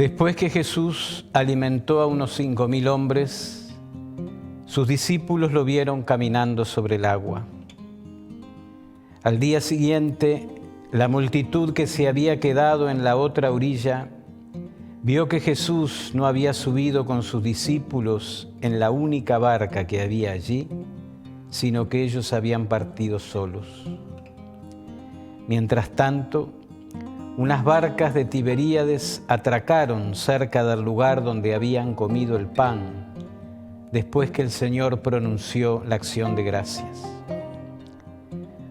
Después que Jesús alimentó a unos 5.000 hombres, sus discípulos lo vieron caminando sobre el agua. Al día siguiente, la multitud que se había quedado en la otra orilla vio que Jesús no había subido con sus discípulos en la única barca que había allí, sino que ellos habían partido solos. Mientras tanto, unas barcas de Tiberíades atracaron cerca del lugar donde habían comido el pan, después que el Señor pronunció la acción de gracias.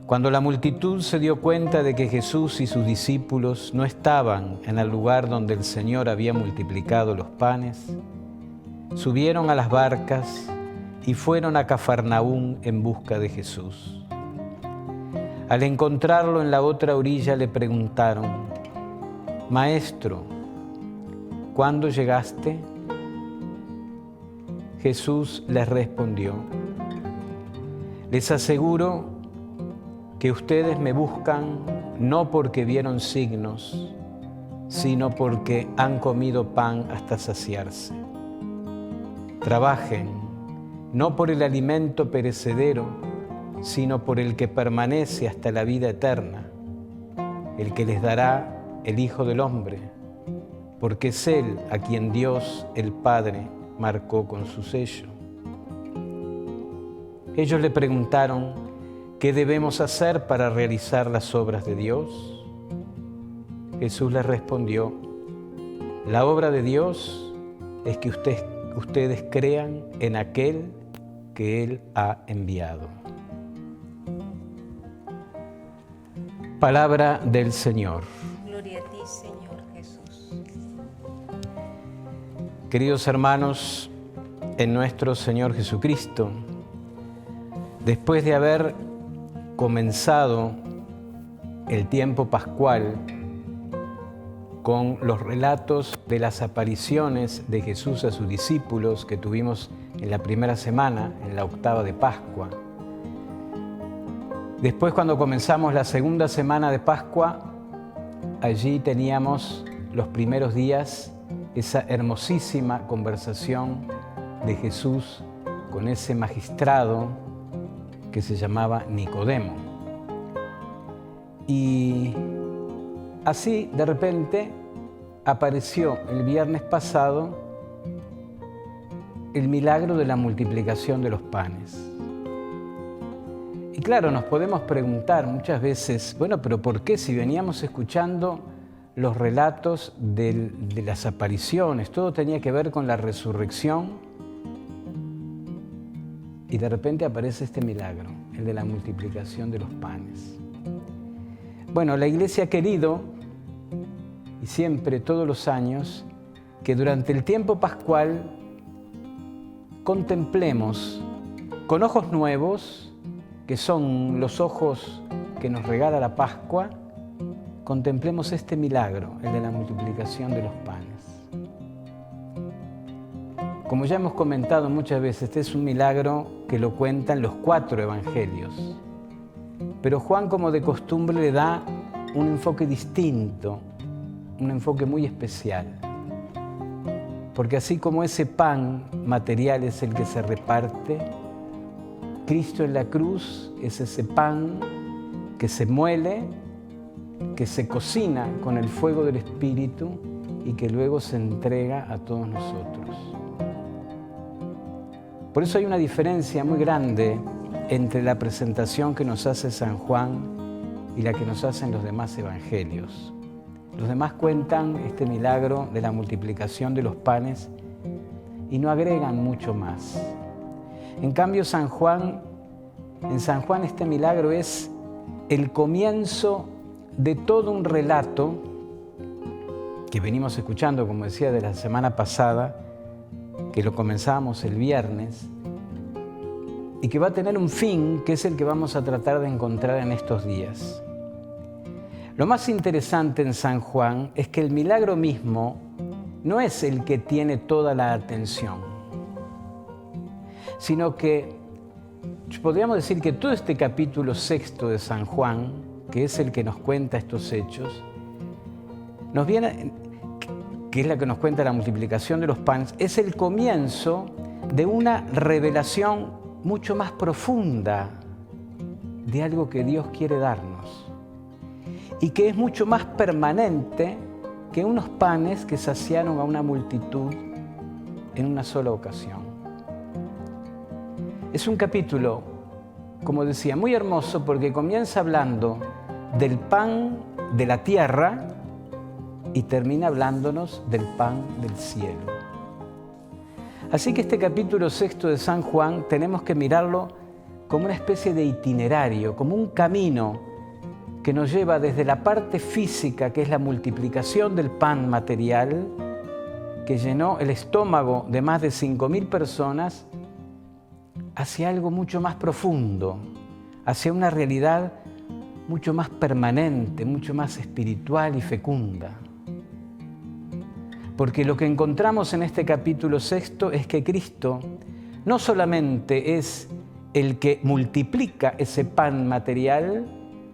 Cuando la multitud se dio cuenta de que Jesús y sus discípulos no estaban en el lugar donde el Señor había multiplicado los panes, subieron a las barcas y fueron a Cafarnaúm en busca de Jesús. Al encontrarlo en la otra orilla le preguntaron: «Maestro, ¿cuándo llegaste?». Jesús les respondió: «Les aseguro que ustedes me buscan no porque vieron signos, sino porque han comido pan hasta saciarse. Trabajen, no por el alimento perecedero, sino por el que permanece hasta la vida eterna, el que les dará el Hijo del Hombre, porque es Él a quien Dios, el Padre, marcó con su sello». Ellos le preguntaron: «¿Qué debemos hacer para realizar las obras de Dios?». Jesús les respondió: «La obra de Dios es que ustedes crean en aquel que Él ha enviado». Palabra del Señor. Gloria a ti, Señor Jesús. Queridos hermanos, en nuestro Señor Jesucristo, después de haber comenzado el tiempo pascual con los relatos de las apariciones de Jesús a sus discípulos que tuvimos en la primera semana, en la octava de Pascua. Después, cuando comenzamos la segunda semana de Pascua, allí teníamos los primeros días esa hermosísima conversación de Jesús con ese magistrado que se llamaba Nicodemo. Y así, de repente, apareció el viernes pasado el milagro de la multiplicación de los panes. Y claro, nos podemos preguntar muchas veces, bueno, pero ¿por qué si veníamos escuchando los relatos de las apariciones, todo tenía que ver con la resurrección, y de repente aparece este milagro, el de la multiplicación de los panes? Bueno, la Iglesia ha querido, y siempre, todos los años, que durante el tiempo pascual contemplemos con ojos nuevos, que son los ojos que nos regala la Pascua, contemplemos este milagro, el de la multiplicación de los panes. Como ya hemos comentado muchas veces, este es un milagro que lo cuentan los 4 evangelios. Pero Juan, como de costumbre, le da un enfoque distinto, un enfoque muy especial. Porque así como ese pan material es el que se reparte, Cristo en la cruz es ese pan que se muele, que se cocina con el fuego del Espíritu y que luego se entrega a todos nosotros. Por eso hay una diferencia muy grande entre la presentación que nos hace San Juan y la que nos hacen los demás evangelios. Los demás cuentan este milagro de la multiplicación de los panes y no agregan mucho más. En cambio, en San Juan este milagro es el comienzo de todo un relato que venimos escuchando, como decía, de la semana pasada, que lo comenzamos el viernes, y que va a tener un fin, que es el que vamos a tratar de encontrar en estos días. Lo más interesante en San Juan es que el milagro mismo no es el que tiene toda la atención, sino que podríamos decir que todo este capítulo 6 de San Juan, que es el que nos cuenta estos hechos, nos viene que es la que nos cuenta la multiplicación de los panes, es el comienzo de una revelación mucho más profunda de algo que Dios quiere darnos y que es mucho más permanente que unos panes que saciaron a una multitud en una sola ocasión. Es un capítulo, como decía, muy hermoso porque comienza hablando del pan de la tierra y termina hablándonos del pan del cielo. Así que este capítulo 6 de San Juan tenemos que mirarlo como una especie de itinerario, como un camino que nos lleva desde la parte física, que es la multiplicación del pan material, que llenó el estómago de más de 5.000 personas, hacia algo mucho más profundo, hacia una realidad mucho más permanente, mucho más espiritual y fecunda. Porque lo que encontramos en este capítulo 6 es que Cristo no solamente es el que multiplica ese pan material,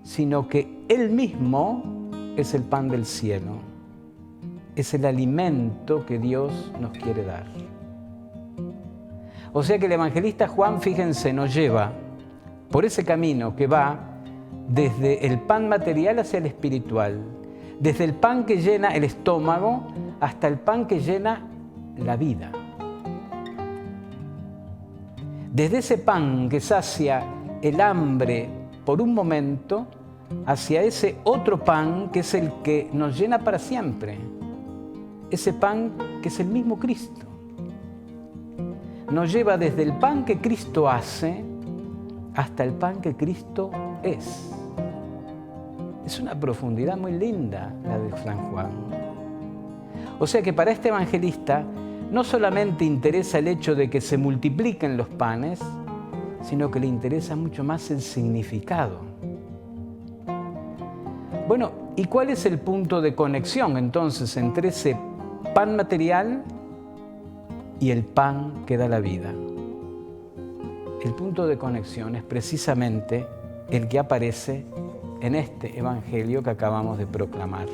sino que Él mismo es el pan del cielo. Es el alimento que Dios nos quiere dar. O sea que el evangelista Juan, fíjense, nos lleva por ese camino que va desde el pan material hacia el espiritual, desde el pan que llena el estómago hasta el pan que llena la vida. Desde ese pan que sacia el hambre por un momento, hacia ese otro pan que es el que nos llena para siempre. Ese pan que es el mismo Cristo. Nos lleva desde el pan que Cristo hace hasta el pan que Cristo es. Es una profundidad muy linda la de San Juan. O sea que para este evangelista no solamente interesa el hecho de que se multipliquen los panes, sino que le interesa mucho más el significado. Bueno, ¿y cuál es el punto de conexión entonces entre ese pan material y el pan que da la vida? El punto de conexión es precisamente el que aparece en este evangelio que acabamos de proclamar.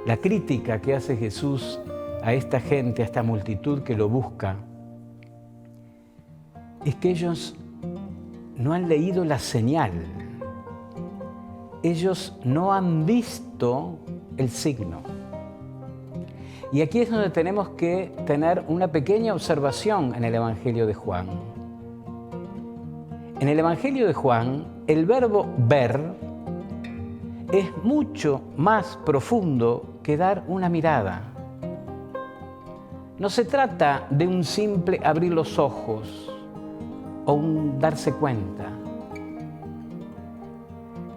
La crítica que hace Jesús a esta gente, a esta multitud que lo busca, es que ellos no han leído la señal. Ellos no han visto el signo. Y aquí es donde tenemos que tener una pequeña observación en el Evangelio de Juan. En el Evangelio de Juan, el verbo ver es mucho más profundo que dar una mirada. No se trata de un simple abrir los ojos o un darse cuenta.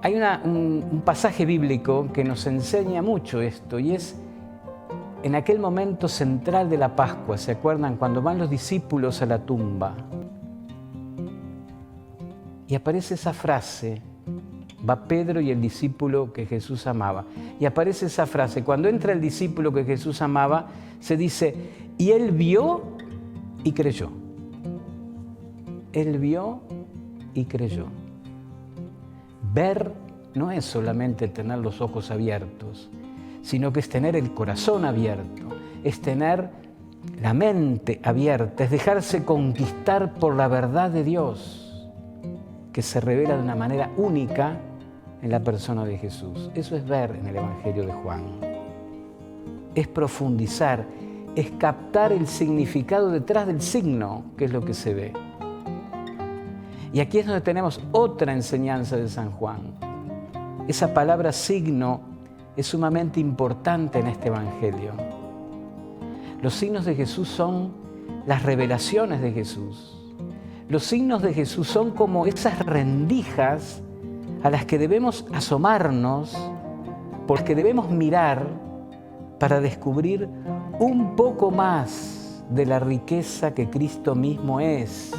Hay un pasaje bíblico que nos enseña mucho esto y es en aquel momento central de la Pascua. ¿Se acuerdan? Cuando van los discípulos a la tumba y aparece esa frase, va Pedro y el discípulo que Jesús amaba. Y aparece esa frase, cuando entra el discípulo que Jesús amaba, se dice, y él vio y creyó. Él vio y creyó. Ver no es solamente tener los ojos abiertos, sino que es tener el corazón abierto, es tener la mente abierta, es dejarse conquistar por la verdad de Dios, que se revela de una manera única en la persona de Jesús. Eso es ver en el Evangelio de Juan. Es profundizar, es captar el significado detrás del signo, que es lo que se ve. Y aquí es donde tenemos otra enseñanza de San Juan. Esa palabra signo es sumamente importante en este Evangelio. Los signos de Jesús son las revelaciones de Jesús. Los signos de Jesús son como esas rendijas a las que debemos asomarnos, porque debemos mirar para descubrir un poco más de la riqueza que Cristo mismo es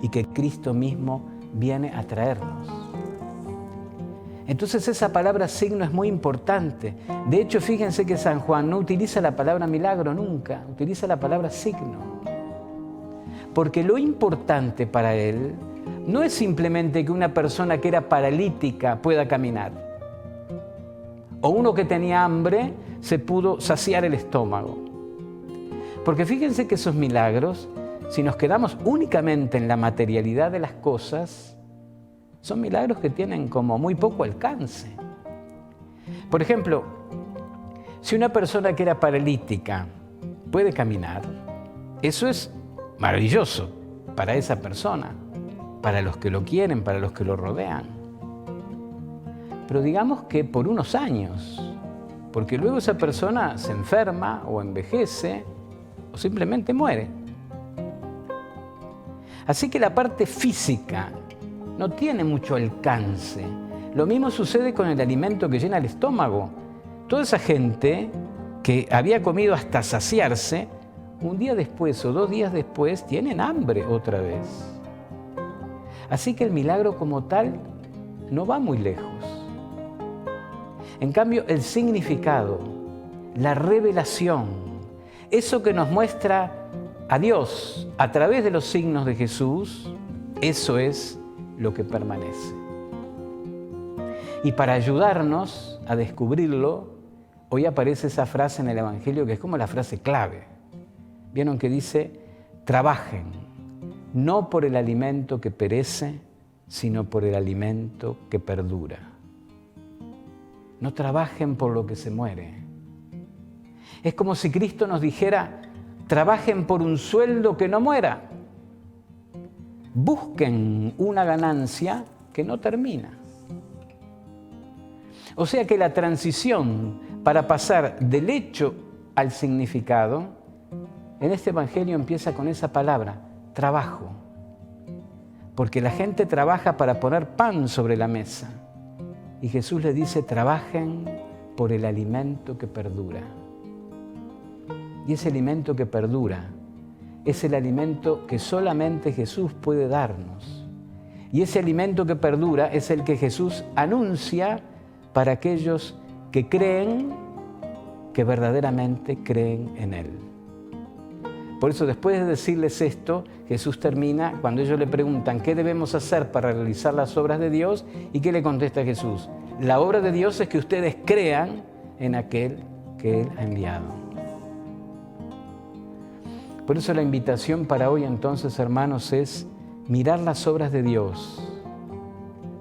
y que Cristo mismo viene a traernos. Entonces esa palabra signo es muy importante. De hecho, fíjense que San Juan no utiliza la palabra milagro nunca, utiliza la palabra signo. Porque lo importante para él no es simplemente que una persona que era paralítica pueda caminar. O uno que tenía hambre se pudo saciar el estómago. Porque fíjense que esos milagros, si nos quedamos únicamente en la materialidad de las cosas, son milagros que tienen como muy poco alcance. Por ejemplo, si una persona que era paralítica puede caminar, eso es maravilloso para esa persona, para los que lo quieren, para los que lo rodean. Pero digamos que por unos años, porque luego esa persona se enferma o envejece o simplemente muere. Así que la parte física no tiene mucho alcance. Lo mismo sucede con el alimento que llena el estómago. Toda esa gente que había comido hasta saciarse, un día después o 2 días después tienen hambre otra vez. Así que el milagro como tal no va muy lejos. En cambio, el significado, la revelación, eso que nos muestra a Dios a través de los signos de Jesús, eso es lo que permanece. Y para ayudarnos a descubrirlo, hoy aparece esa frase en el Evangelio que es como la frase clave. ¿Vieron que dice? Trabajen, no por el alimento que perece, sino por el alimento que perdura. No trabajen por lo que se muere. Es como si Cristo nos dijera, trabajen por un sueldo que no muera. Busquen una ganancia que no termina. O sea que la transición para pasar del hecho al significado, en este Evangelio empieza con esa palabra, trabajo. Porque la gente trabaja para poner pan sobre la mesa. Y Jesús le dice, trabajen por el alimento que perdura. Y ese alimento que perdura es el alimento que solamente Jesús puede darnos. Y ese alimento que perdura es el que Jesús anuncia para aquellos que creen, que verdaderamente creen en Él. Por eso, después de decirles esto, Jesús termina cuando ellos le preguntan ¿qué debemos hacer para realizar las obras de Dios? ¿Y qué le contesta Jesús? La obra de Dios es que ustedes crean en aquel que Él ha enviado. Por eso la invitación para hoy entonces, hermanos, es mirar las obras de Dios,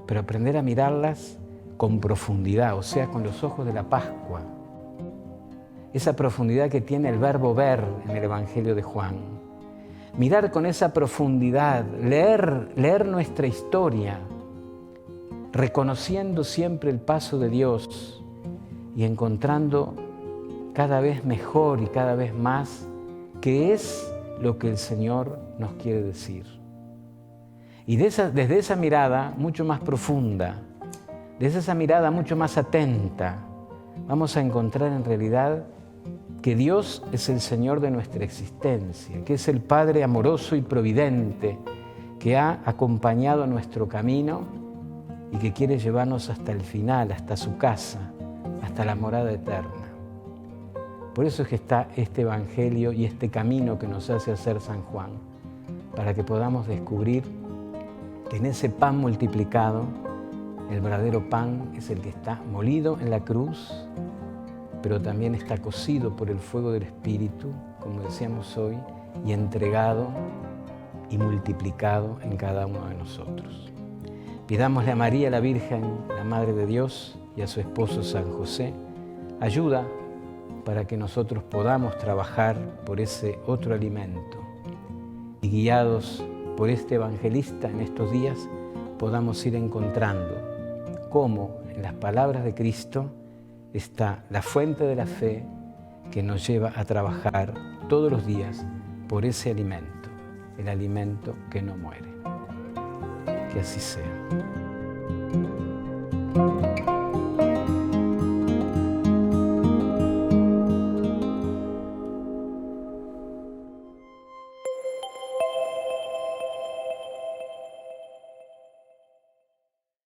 pero aprender a mirarlas con profundidad, o sea, con los ojos de la Pascua. Esa profundidad que tiene el verbo ver en el Evangelio de Juan. Mirar con esa profundidad, leer nuestra historia, reconociendo siempre el paso de Dios y encontrando cada vez mejor y cada vez más qué es lo que el Señor nos quiere decir. Y desde esa mirada mucho más profunda, desde esa mirada mucho más atenta, vamos a encontrar en realidad que Dios es el Señor de nuestra existencia, que es el Padre amoroso y providente que ha acompañado nuestro camino y que quiere llevarnos hasta el final, hasta su casa, hasta la morada eterna. Por eso es que está este Evangelio y este camino que nos hace hacer San Juan, para que podamos descubrir que en ese pan multiplicado, el verdadero pan es el que está molido en la cruz, pero también está cocido por el fuego del Espíritu, como decíamos hoy, y entregado y multiplicado en cada uno de nosotros. Pidámosle a María, la Virgen, la Madre de Dios, y a su esposo San José, ayuda para que nosotros podamos trabajar por ese otro alimento y guiados por este evangelista en estos días podamos ir encontrando cómo en las palabras de Cristo está la fuente de la fe que nos lleva a trabajar todos los días por ese alimento, el alimento que no muere. Que así sea.